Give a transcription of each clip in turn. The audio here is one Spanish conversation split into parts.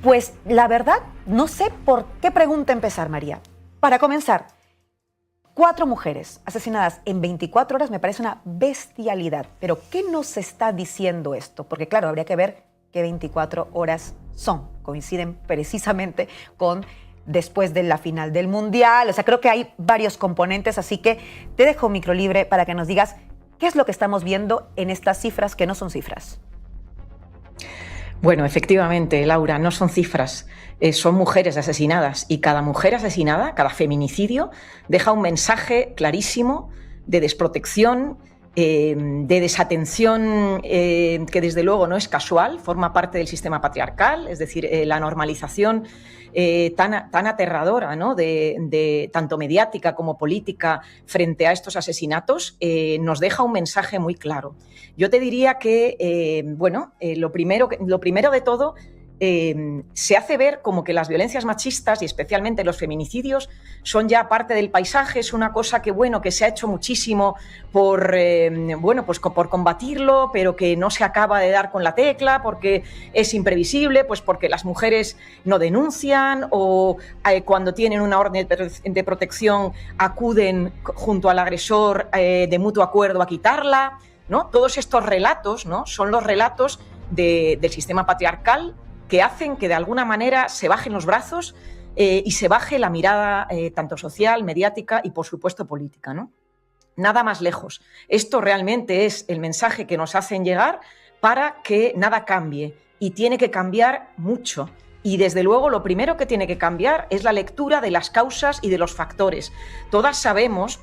Pues la verdad, no sé por qué pregunta empezar, María. Para comenzar, 4 mujeres asesinadas en 24 horas me parece una bestialidad. Pero ¿qué nos está diciendo esto? Porque claro, habría que ver qué 24 horas son. Coinciden precisamente con después de la final del Mundial. O sea, creo que hay varios componentes, así que te dejo micro libre para que nos digas qué es lo que estamos viendo en estas cifras que no son cifras. Bueno, efectivamente, Laura, no son cifras, son mujeres asesinadas y cada mujer asesinada, cada feminicidio, deja un mensaje clarísimo de desprotección, de desatención que desde luego no es casual, forma parte del sistema patriarcal, es decir, la normalización tan aterradora, ¿no? de tanto mediática como política frente a estos asesinatos, nos deja un mensaje muy claro. Yo te diría que, lo primero de todo, se hace ver como que las violencias machistas y especialmente los feminicidios son ya parte del paisaje, es una cosa que, que se ha hecho muchísimo por combatirlo, pero que no se acaba de dar con la tecla porque es imprevisible, pues porque las mujeres no denuncian o cuando tienen una orden de protección acuden junto al agresor de mutuo acuerdo a quitarla, ¿no? Todos estos relatos, ¿no? Son los relatos del sistema patriarcal que hacen que de alguna manera se bajen los brazos y se baje la mirada tanto social, mediática y por supuesto política, ¿no? Nada más lejos. Esto realmente es el mensaje que nos hacen llegar para que nada cambie y tiene que cambiar mucho. Y desde luego lo primero que tiene que cambiar es la lectura de las causas y de los factores. Todas sabemos,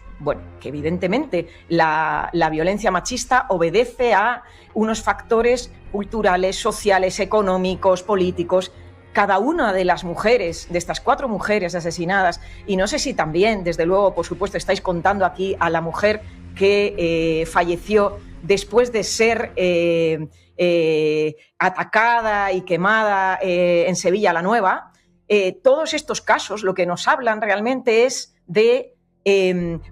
que evidentemente la violencia machista obedece a unos factores culturales, sociales, económicos, políticos. Cada una de las mujeres, de estas 4 mujeres asesinadas, y no sé si también, desde luego, por supuesto, estáis contando aquí a la mujer que falleció después de ser atacada y quemada en Sevilla la Nueva, todos estos casos lo que nos hablan realmente es de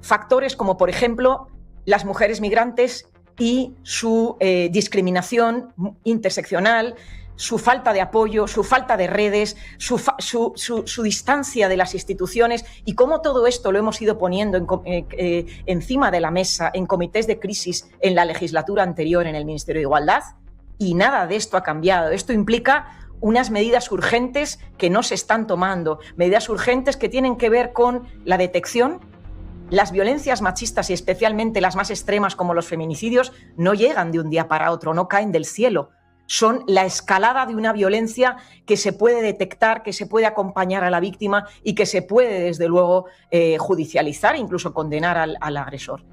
factores como, por ejemplo, las mujeres migrantes y su discriminación interseccional, su falta de apoyo, su falta de redes, su distancia de las instituciones y cómo todo esto lo hemos ido poniendo encima de la mesa en comités de crisis en la legislatura anterior en el Ministerio de Igualdad, y nada de esto ha cambiado. Esto implica unas medidas urgentes que no se están tomando, medidas urgentes que tienen que ver con la detección. Las violencias machistas y especialmente las más extremas como los feminicidios no llegan de un día para otro, no caen del cielo. Son la escalada de una violencia que se puede detectar, que se puede acompañar a la víctima y que se puede, desde luego, judicializar e incluso condenar al agresor.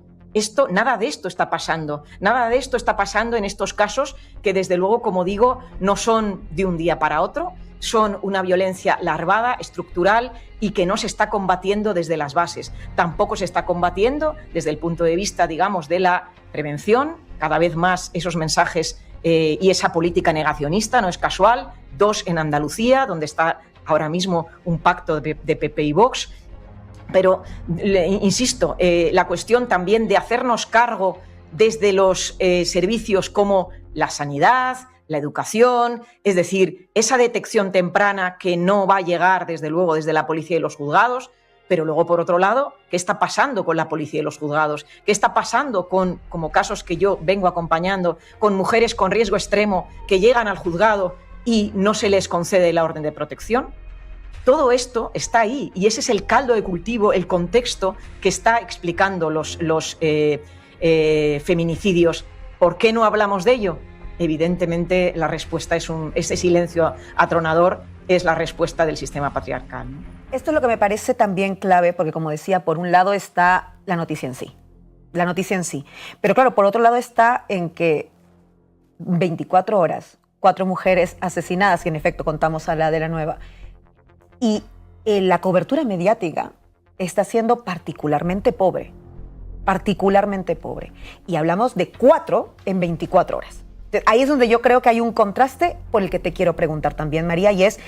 Nada de esto está pasando. Nada de esto está pasando en estos casos que, desde luego, como digo, no son de un día para otro, son una violencia larvada, estructural y que no se está combatiendo desde las bases. Tampoco se está combatiendo desde el punto de vista, digamos, de la prevención. Cada vez más esos mensajes y esa política negacionista no es casual. 2 en Andalucía, donde está ahora mismo un pacto de PP y Vox. Pero, insisto, la cuestión también de hacernos cargo desde los servicios como la sanidad, la educación, es decir, esa detección temprana que no va a llegar, desde luego, desde la policía y los juzgados, pero luego, por otro lado, ¿qué está pasando con la policía y los juzgados? ¿Qué está pasando como casos que yo vengo acompañando, con mujeres con riesgo extremo que llegan al juzgado y no se les concede la orden de protección? Todo esto está ahí y ese es el caldo de cultivo, el contexto que está explicando los feminicidios. ¿Por qué no hablamos de ello? Evidentemente la respuesta es ese silencio atronador, es la respuesta del sistema patriarcal, ¿no? Esto es lo que me parece también clave porque, como decía, por un lado está la noticia en sí. Pero claro, por otro lado está en que 24 horas, 4 mujeres asesinadas, y en efecto contamos a la de la Nueva, y la cobertura mediática está siendo particularmente pobre. Y hablamos de 4 en 24 horas. Ahí es donde yo creo que hay un contraste por el que te quiero preguntar también, María, y es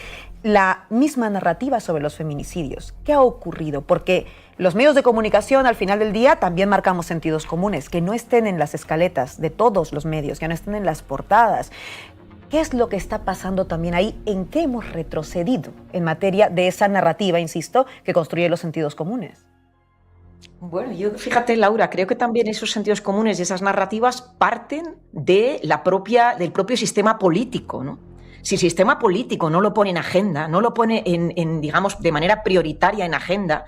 la misma narrativa sobre los feminicidios. ¿Qué ha ocurrido? Porque los medios de comunicación, al final del día, también marcamos sentidos comunes, que no estén en las escaletas de todos los medios, que no estén en las portadas. ¿Qué es lo que está pasando también ahí? ¿En qué hemos retrocedido en materia de esa narrativa, insisto, que construye los sentidos comunes? Bueno, yo fíjate, Laura, creo que también esos sentidos comunes y esas narrativas parten de del propio sistema político, ¿no? Si el sistema político no lo pone en agenda, no lo pone digamos, de manera prioritaria en agenda,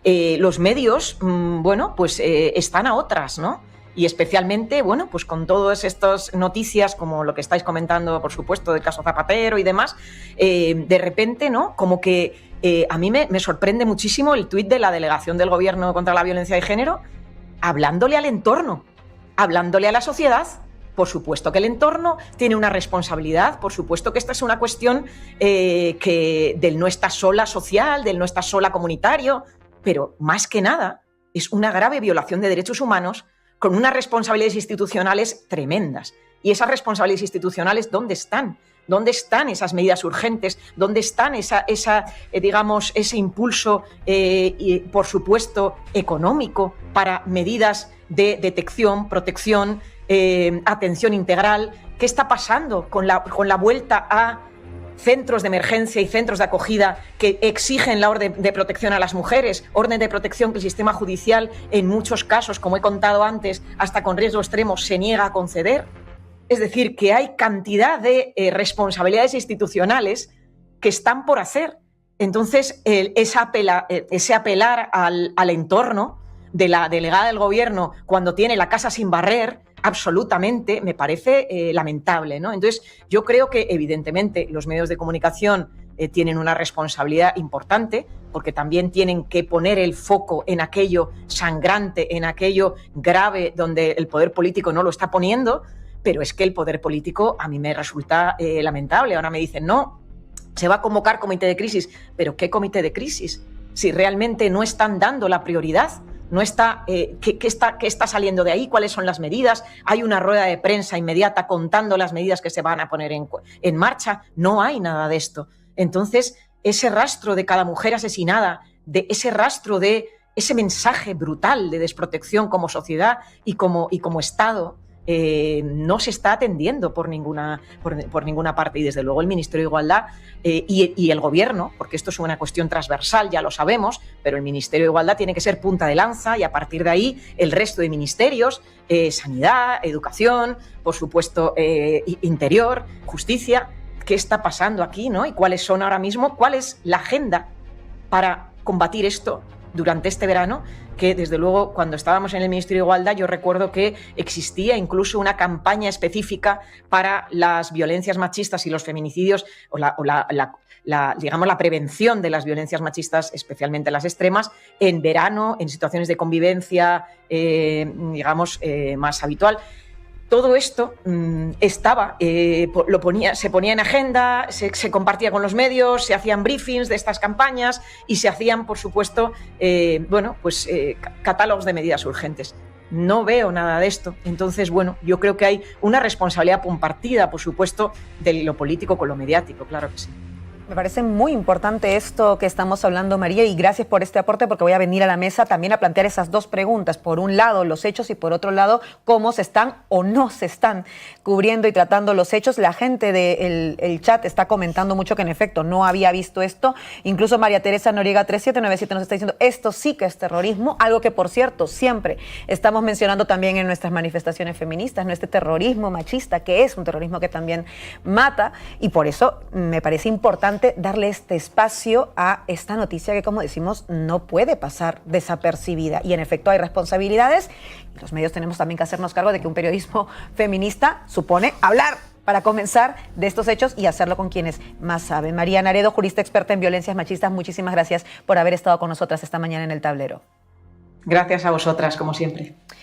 los medios, bueno, pues están a otras, ¿no? Y especialmente, bueno, pues con todas estas noticias, como lo que estáis comentando, por supuesto, del caso Zapatero y demás, de repente, ¿no? Como que a mí me sorprende muchísimo el tuit de la Delegación del Gobierno contra la Violencia de Género, hablándole al entorno, hablándole a la sociedad. Por supuesto que el entorno tiene una responsabilidad, por supuesto que esta es una cuestión del no estar sola social, del no estar sola comunitario, pero más que nada es una grave violación de derechos humanos con unas responsabilidades institucionales tremendas. Y esas responsabilidades institucionales, ¿dónde están? ¿Dónde están esas medidas urgentes? ¿Dónde están digamos, ese impulso, y, por supuesto, económico para medidas de detección, protección, atención integral? ¿Qué está pasando con la vuelta a centros de emergencia y centros de acogida que exigen la orden de protección a las mujeres, orden de protección que el sistema judicial, en muchos casos, como he contado antes, hasta con riesgo extremo, se niega a conceder? Es decir, que hay cantidad de responsabilidades institucionales que están por hacer. Entonces, ese apelar al entorno de la delegada del Gobierno cuando tiene la casa sin barrer, absolutamente, me parece lamentable, ¿no? Entonces, yo creo que, evidentemente, los medios de comunicación tienen una responsabilidad importante, porque también tienen que poner el foco en aquello sangrante, en aquello grave donde el poder político no lo está poniendo, pero es que el poder político a mí me resulta lamentable. Ahora me dicen, no, se va a convocar comité de crisis. ¿Pero qué comité de crisis? Si realmente no están dando la prioridad, no está, ¿qué está saliendo de ahí? ¿Cuáles son las medidas? ¿Hay una rueda de prensa inmediata contando las medidas que se van a poner en marcha? No hay nada de esto. Entonces, ese rastro de cada mujer asesinada, de ese rastro de ese mensaje brutal de desprotección como sociedad y como Estado, no se está atendiendo por ninguna parte. Y desde luego el Ministerio de Igualdad y el Gobierno, porque esto es una cuestión transversal, ya lo sabemos, pero el Ministerio de Igualdad tiene que ser punta de lanza, y a partir de ahí el resto de ministerios, Sanidad, Educación, por supuesto, Interior, Justicia. ¿Qué está pasando aquí, ¿no? Y cuál es la agenda para combatir esto durante este verano, que desde luego cuando estábamos en el Ministerio de Igualdad yo recuerdo que existía incluso una campaña específica para las violencias machistas y los feminicidios, o digamos, la prevención de las violencias machistas, especialmente las extremas, en verano, en situaciones de convivencia, digamos, más habitual. Todo esto se ponía en agenda, se compartía con los medios, se hacían briefings de estas campañas y se hacían, por supuesto, catálogos de medidas urgentes. No veo nada de esto. Entonces, bueno, yo creo que hay una responsabilidad compartida, por supuesto, de lo político con lo mediático, claro que sí. Me parece muy importante esto que estamos hablando, María, y gracias por este aporte, porque voy a venir a la mesa también a plantear esas dos preguntas. Por un lado, los hechos, y por otro lado, cómo se están o no se están cubriendo y tratando los hechos. La gente del chat está comentando mucho que, en efecto, no había visto esto. Incluso María Teresa Noriega 3797 nos está diciendo, esto sí que es terrorismo, algo que, por cierto, siempre estamos mencionando también en nuestras manifestaciones feministas, ¿no? Este terrorismo machista, que es un terrorismo que también mata, y por eso me parece importante darle este espacio a esta noticia que, como decimos, no puede pasar desapercibida. Y en efecto hay responsabilidades, y los medios tenemos también que hacernos cargo de que un periodismo feminista supone hablar, para comenzar, de estos hechos y hacerlo con quienes más saben. María Naredo, jurista experta en violencias machistas, muchísimas gracias por haber estado con nosotras esta mañana en El Tablero. Gracias a vosotras, como siempre.